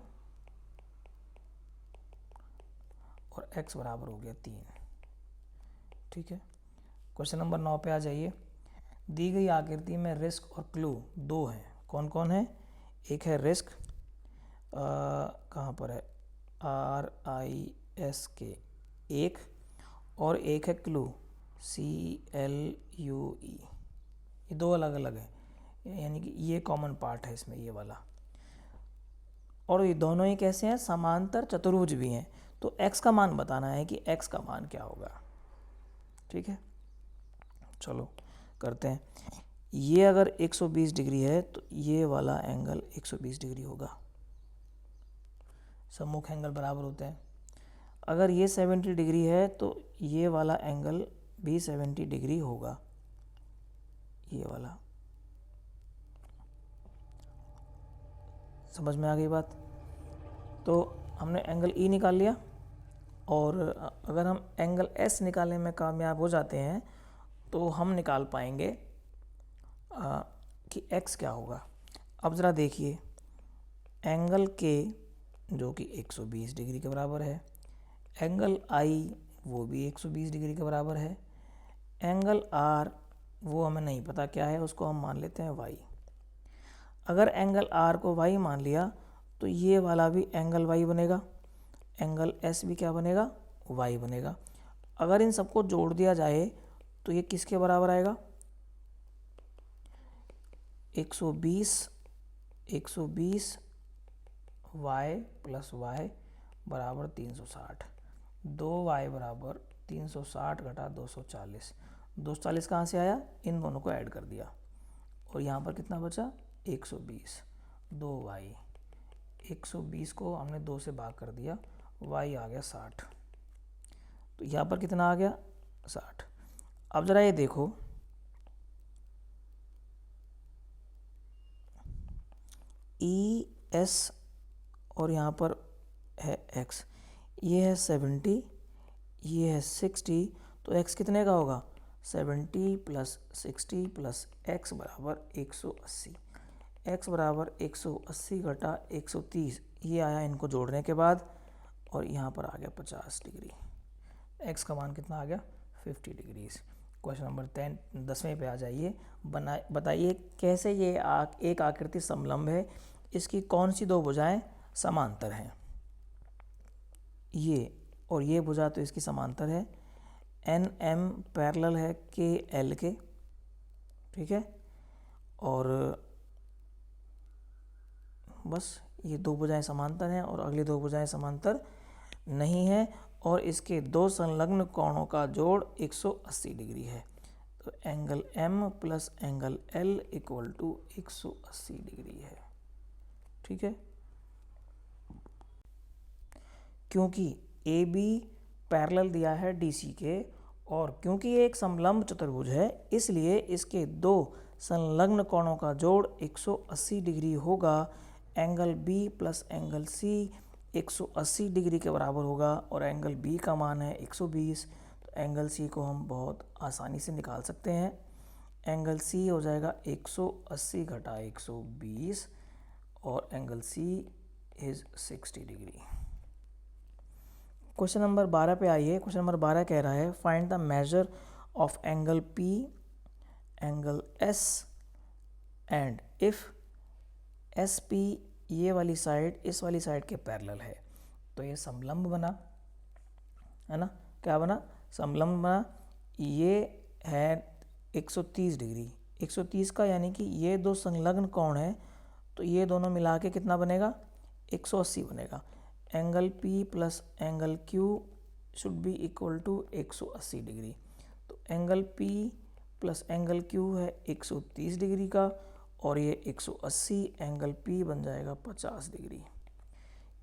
और x बराबर हो गया 3। ठीक है, क्वेश्चन नंबर 9 पे आ जाइए। दी गई आकृति में रिस्क और क्लू दो हैं, कौन कौन है। एक है रिस्क, कहाँ पर है RISK एक, और एक है क्लू CLUE। ये दो अलग अलग है, यानी कि ये कॉमन पार्ट है इसमें ये वाला, और ये दोनों ही कैसे हैं समांतर चतुर्भुज भी हैं। तो x का मान बताना है कि x का मान क्या होगा। ठीक है, चलो करते हैं। ये अगर 120 डिग्री है तो ये वाला एंगल 120 डिग्री होगा, सम्मुख एंगल बराबर होते हैं। अगर ये 70 डिग्री है तो ये वाला एंगल भी 70 डिग्री होगा, ये वाला। समझ में आ गई बात? तो हमने एंगल ई निकाल लिया, और अगर हम एंगल एस निकालने में कामयाब हो जाते हैं तो हम निकाल पाएंगे कि एक्स क्या होगा। अब ज़रा देखिए, एंगल के जो कि 120 डिग्री के बराबर है, एंगल आई वो भी 120 डिग्री के बराबर है, एंगल आर वो हमें नहीं पता क्या है, उसको हम मान लेते हैं वाई। अगर एंगल आर को वाई मान लिया तो ये वाला भी एंगल वाई बनेगा, एंगल एस भी क्या बनेगा, वाई बनेगा। अगर इन सबको जोड़ दिया जाए तो ये किसके बराबर आएगा, 120 वाई प्लस वाई बराबर 360, 2y बराबर 360 घटा 240, 240 कहाँ से आया, इन दोनों को ऐड कर दिया, और यहाँ पर कितना बचा, 120, 2y, 120 को हमने 2 से भाग कर दिया, y आ गया 60, तो यहाँ पर कितना आ गया, 60। अब ज़रा ये देखो, ई एस और यहाँ पर है x, ये है 70, ये है 60, तो x कितने का होगा, 70 प्लस 60 प्लस x बराबर 180, x बराबर 180 घटा 130, ये आया इनको जोड़ने के बाद, और यहाँ पर आ गया 50 डिग्री। x का मान कितना आ गया, 50 डिग्रीज। क्वेश्चन नंबर 10वें पे आ जाइए। बताइए कैसे ये एक आकृति समलंब है, इसकी कौन सी दो भुजाएं समांतर हैं। ये और ये भुजा तो इसकी समांतर है, एन एम पैरेलल है के एल के, ठीक है, और बस ये दो भुजाएं समांतर हैं और अगली दो भुजाएं समांतर नहीं है, और इसके दो संलग्न कोणों का जोड़ 180 डिग्री है। तो angle M plus angle L equal to 180 degree है, ठीक है। क्योंकि ए बी पैरेलल दिया है डी सी के, और क्योंकि ये एक समलंब चतुर्भुज है, इसलिए इसके दो संलग्न कोणों का जोड़ 180 डिग्री होगा। Angle B plus angle C 180 degree के बराबर होगा, और एंगल बी का मान है 120, तो एंगल सी को हम बहुत आसानी से निकाल सकते हैं। एंगल सी हो जाएगा 180 घटा 120, और angle C is 60 degree. Question number 12 पे आइए। क्वेश्चन नंबर 12 कह रहा है find the measure of angle P, angle S and if S P ये वाली साइड इस वाली साइड के पैरेलल है। तो ये समलंब बना, है ना, क्या बना, समलंब बना। ये है 130 डिग्री, 130 का यानी कि ये दो संलग्न कोण है, तो ये दोनों मिला के कितना बनेगा, 180 बनेगा। Angle P plus angle Q should be equal to 180 degree. तो angle P plus angle Q है 130 डिग्री का, और ये 180, एंगल P बन जाएगा 50 डिग्री।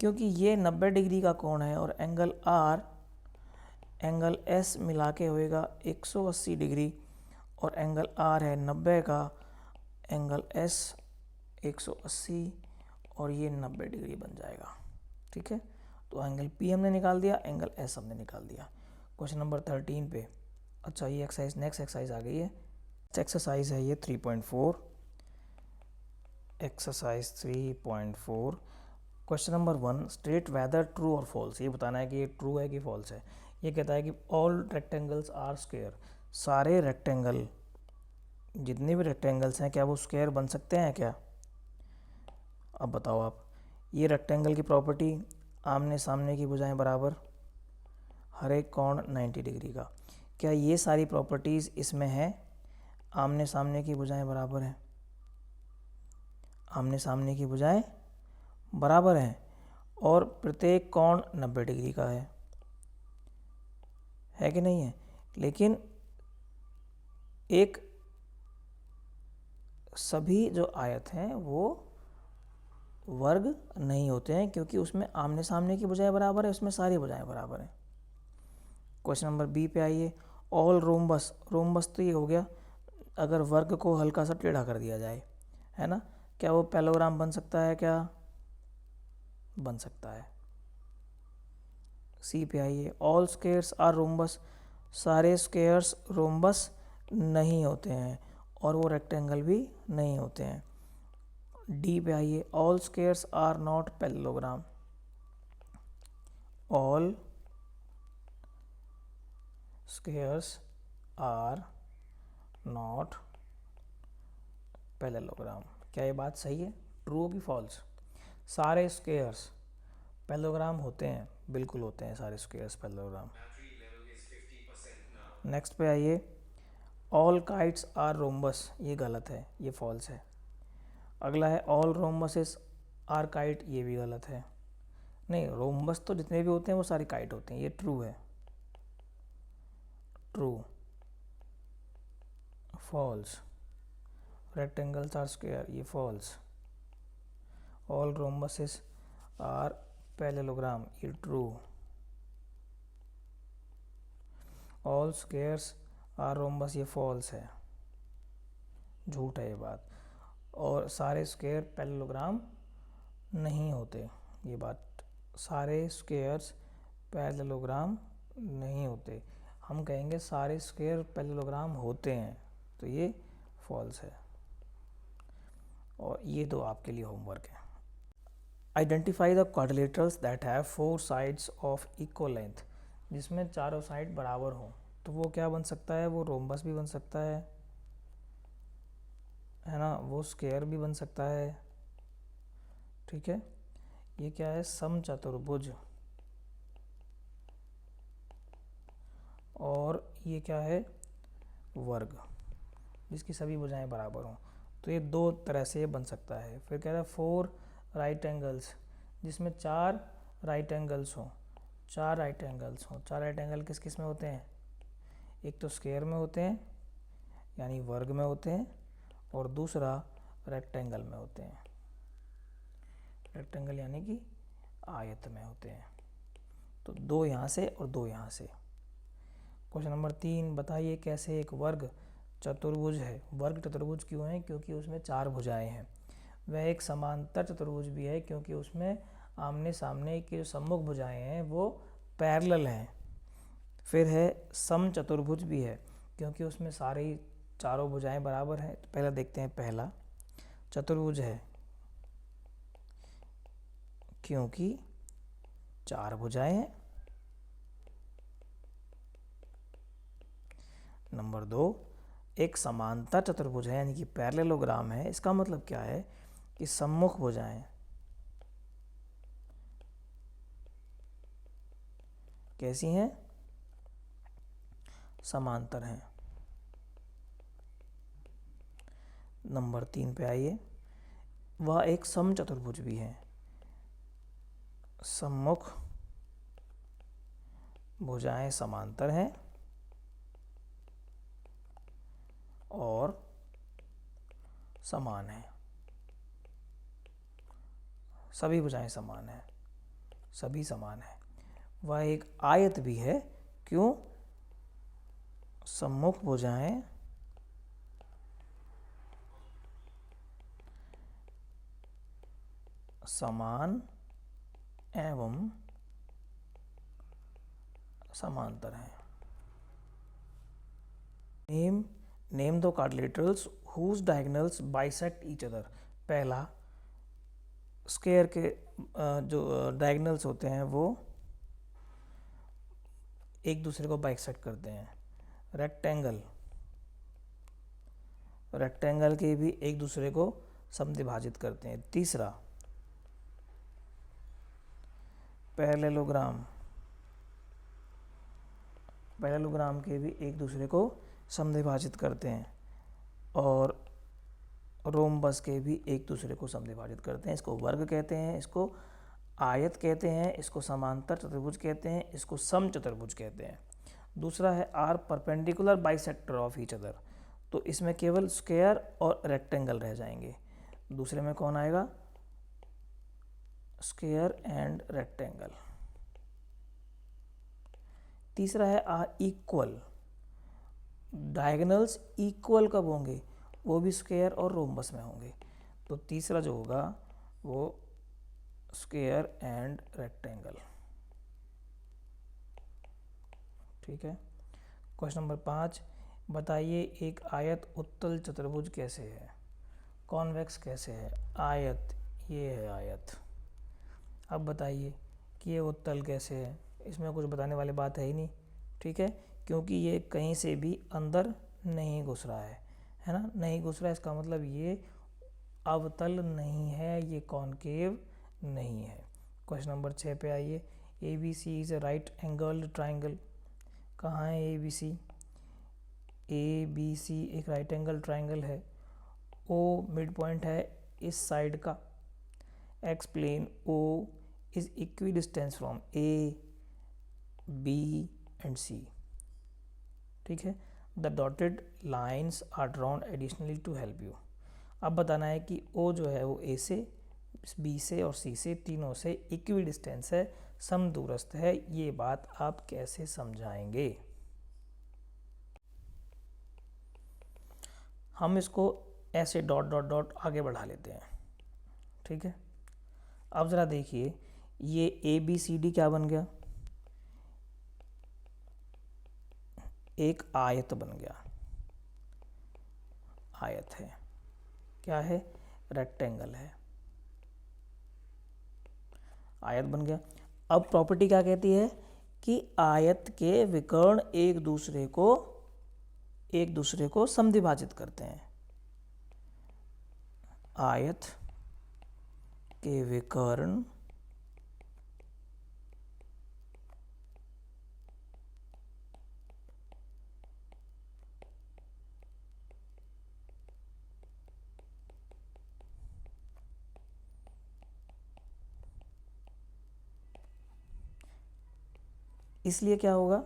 क्योंकि ये 90 डिग्री का कोण है, और एंगल R एंगल S मिला के होएगा 180 डिग्री, और एंगल R है 90 का, एंगल S 180, और ये 90 डिग्री बन जाएगा, ठीक है। तो एंगल P हमने निकाल दिया, एंगल S हमने निकाल दिया। क्वेश्चन नंबर 13 पे, अच्छा ये एक्सरसाइज नेक्स्ट एक्सरसाइज आ गई है। एक्सरसाइज है ये 3.4, exercise 3.4। Question number 1, state whether true और फॉल्स। ये बताना है कि ये ट्रू है कि फॉल्स है। ये कहता है कि ऑल रेक्टेंगल्स आर स्क्वायर, सारे रेक्टेंगल, जितने भी रेक्टेंगल्स हैं क्या वो स्क्वायर बन सकते हैं क्या। अब बताओ आप, ये रेक्टेंगल की प्रॉपर्टी, आमने सामने की भुजाएं बराबर, हर एक कोण 90 डिग्री का। क्या ये सारी प्रॉपर्टीज़ इसमें हैं, आमने सामने की भुजाएं बराबर हैं, आमने सामने की भुजाएं बराबर हैं, और प्रत्येक कोण 90 डिग्री का है कि नहीं है। लेकिन एक सभी जो आयत हैं वो वर्ग नहीं होते हैं, क्योंकि उसमें आमने सामने की भुजाएं बराबर है, उसमें सारी भुजाएं बराबर हैं। क्वेश्चन नंबर बी पे आइए। ऑल रोम्बस, रोम्बस तो ये हो गया अगर वर्ग को हल्का सा टेढ़ा कर दिया जाए, है ना, क्या वो पैलोग्राम बन सकता है? क्या बन सकता है? सी पे आइए। ऑल स्क्वायर्स आर रोम्बस, सारे स्क्वायर्स रोम्बस नहीं होते हैं और वो रेक्टेंगल भी नहीं होते हैं। डी पे आइए। All squares are not parallelogram, all squares are not parallelogram. क्या ये बात सही है? ट्रू की फॉल्स? सारे स्क्वायर्स पैरेललोग्राम होते हैं, बिल्कुल होते हैं सारे स्क्वायर्स पैरेललोग्राम। नेक्स्ट पे आइए। ऑल काइट्स आर रोम्बस, ये गलत है, ये फॉल्स है। अगला है ऑल रोम्बसेस आर काइट, ये भी गलत है। नहीं, रोम्बस तो जितने भी होते हैं वो सारे काइट होते हैं, ये ट्रू है। True. False. Rectangles are square, ये false. All rhombuses are parallelogram, ये true. All squares are rhombus, ये फॉल्स है, झूठ है ये बात। और सारे स्क्वायर पैरेललोग्राम नहीं होते, ये बात। सारे स्क्वायर्स पैरेललोग्राम नहीं होते, हम कहेंगे सारे स्क्वायर पैरेललोग्राम होते हैं, तो ये फॉल्स है। और ये तो आपके लिए होमवर्क है। Identify the quadrilaterals that have 4 sides of equal length, जिसमें चारों साइड बराबर हों, तो वो क्या बन सकता है? वो रोम्बस भी बन सकता है ना, वो स्क्वायर भी बन सकता है। ठीक है, ये क्या है? समचतुर्भुज। और ये क्या है? वर्ग, जिसकी सभी भुजाएं बराबर हों। तो ये दो तरह से ये बन सकता है। फिर कह रहा है 4 राइट एंगल्स, जिसमें 4 राइट एंगल्स हों। 4 राइट एंगल्स हों। 4 राइट एंगल किस किस में होते हैं? एक तो स्क्वायर में होते हैं, यानी वर्ग में होते हैं, और दूसरा रेक्टेंगल में होते हैं। रेक्टेंगल यानी कि आयत में होते हैं। तो 2 यहाँ से और 2 यहाँ से। क्वेश्चन नंबर 3, बताइए कैसे एक वर्ग चतुर्भुज है। वर्ग चतुर्भुज क्यों है? क्योंकि उसमें 4 भुजाएं हैं। वह एक समांतर चतुर्भुज भी है, क्योंकि उसमें आमने सामने की जो सम्मुख भुजाएं हैं वो पैरेलल हैं। फिर है समचतुर्भुज भी है, क्योंकि उसमें सारी चारों भुजाएं बराबर हैं। तो पहला देखते हैं, पहला चतुर्भुज है क्योंकि 4 भुजाएं हैं। नंबर 2, एक समांतर चतुर्भुज है, यानी कि पैरेललोग्राम है। इसका मतलब क्या है? कि सम्मुख भुजाएं कैसी हैं? समांतर हैं। नंबर 3 पे आइए। वह एक समचतुर्भुज भी है। सम्मुख भुजाएं समांतर हैं और समान है। सभी भुजाएं समान हैं, सभी समान है। वह एक आयत भी है। क्यों? सम्मुख भुजाएं समान एवं समांतर हैं। नेम दो quadrilaterals whose diagonals bisect each other। पहला, स्क्वायर के जो डायगनल्स होते हैं वो एक दूसरे को बाइसेक्ट करते हैं। रेक्टेंगल के भी एक दूसरे को समद्विभाजित करते हैं। तीसरा, पैरेललोग्राम के भी एक दूसरे को समद्विभाजित करते हैं। और रोम्बस के भी एक दूसरे को समद्विभाजित करते हैं। इसको वर्ग कहते हैं, इसको आयत कहते हैं, इसको समांतर चतुर्भुज कहते हैं, इसको समचतुर्भुज कहते हैं। दूसरा है are perpendicular bisector of each other. तो इसमें केवल स्क्वायर और रेक्टेंगल रह जाएंगे। दूसरे में कौन आएगा? Square and rectangle. तीसरा है इक्वल। डायगोनल्स इक्वल कब होंगे? वो भी स्क्वायर और रोम्बस में होंगे। तो तीसरा जो होगा वो स्क्वायर एंड रेक्टेंगल। ठीक है। क्वेश्चन नंबर 5, बताइए एक आयत उत्तल चतुर्भुज कैसे है? कॉन्वेक्स कैसे है? आयत, ये है आयत। अब बताइए कि ये उत्तल कैसे है? इसमें कुछ बताने वाली बात है ही नहीं। ठीक है, क्योंकि ये कहीं से भी अंदर नहीं घुस रहा है ना, नहीं घुस रहा है। इसका मतलब ये अवतल नहीं है, ये कॉनकेव नहीं है। क्वेश्चन नंबर 6 पे आइए। A B C is a right angled triangle. कहाँ है ए बी सी? ए बी सी एक राइट एंगल ट्राइंगल है। ओ मिड पॉइंट है इस साइड का। Explain O is equidistant from A, B and C. ठीक है। The dotted lines are drawn additionally to help you. अब बताना है कि ओ जो है वो ए से, बी से और सी से, तीनों से इक्वी डिस्टेंस है, समदूरस्थ है। ये बात आप कैसे समझाएंगे? हम इसको ऐसे डॉट डॉट डॉट आगे बढ़ा लेते हैं। ठीक है। अब ज़रा देखिए, ये ए बी सी डी क्या बन गया? एक आयत बन गया। आयत है, क्या है? रेक्टेंगल है, आयत बन गया। अब प्रॉपर्टी क्या कहती है कि आयत के विकर्ण एक दूसरे को समद्विभाजित करते हैं। आयत के विकर्ण इसलिए क्या होगा?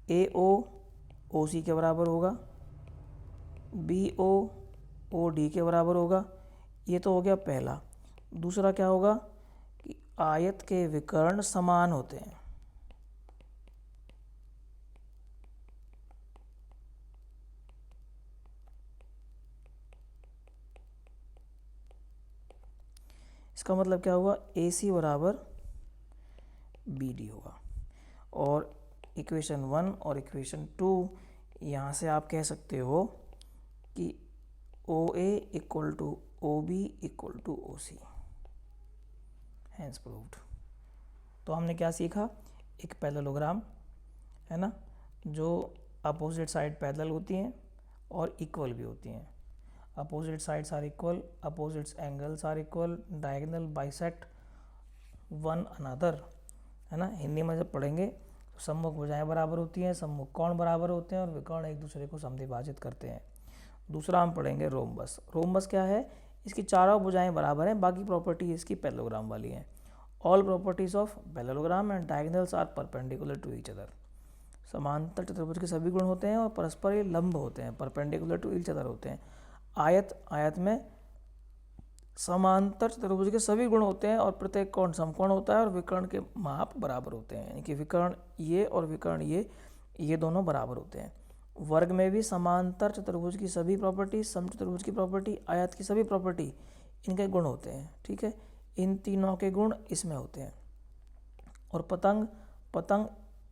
ए ओ सी के बराबर होगा, बी ओ डी के बराबर होगा। ये तो हो गया पहला। दूसरा क्या होगा कि आयत के विकर्ण समान होते हैं। इसका मतलब क्या हुआ? ए सी बराबर बी डी होगा। और इक्वेशन 1 और इक्वेशन 2 यहाँ से आप कह सकते हो कि O A equal to O B equal to O C. Hence proved. तो हमने क्या सीखा? एक पैरेललोग्राम है ना, जो अपोजिट साइड पैरेलल होती हैं और इक्वल भी होती हैं। Opposite sides are equal, opposites angles are equal, diagonal bisect one another, है ना। हिंदी में जब पढ़ेंगे तो सम्मुख भुजाएं बराबर होती हैं, सम्मुख कोण बराबर होते हैं और विकर्ण एक दूसरे को समद्विभाजित करते हैं। दूसरा हम पढ़ेंगे रोम्बस। रोम्बस क्या है? इसकी चारों भुजाएं बराबर हैं, बाकी प्रॉपर्टी इसकी पैरेललोग्राम वाली हैं। All properties of parallelogram and diagonals are perpendicular to each other. समांतर चतुर्भुज के सभी गुण होते हैं और परस्पर ये लंब होते हैं, परपेंडिकुलर टू ईच अदर होते हैं। आयत में समांतर चतुर्भुज के सभी गुण होते हैं और प्रत्येक कोण समकोण होता है और विकर्ण के माप बराबर होते हैं, यानी कि विकर्ण ये और विकर्ण ये दोनों बराबर होते हैं। वर्ग में भी समांतर चतुर्भुज की सभी प्रॉपर्टी, समचतुर्भुज की प्रॉपर्टी, आयत की सभी प्रॉपर्टी, इनके गुण होते हैं। ठीक है, इन तीनों के गुण इसमें होते हैं। और पतंग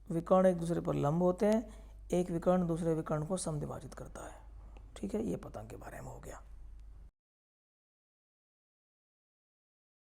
विकर्ण एक दूसरे पर लंब होते हैं, एक विकर्ण दूसरे विकर्ण को समद्विभाजित करता है। ठीक है, ये पतंग के बारे में हो गया।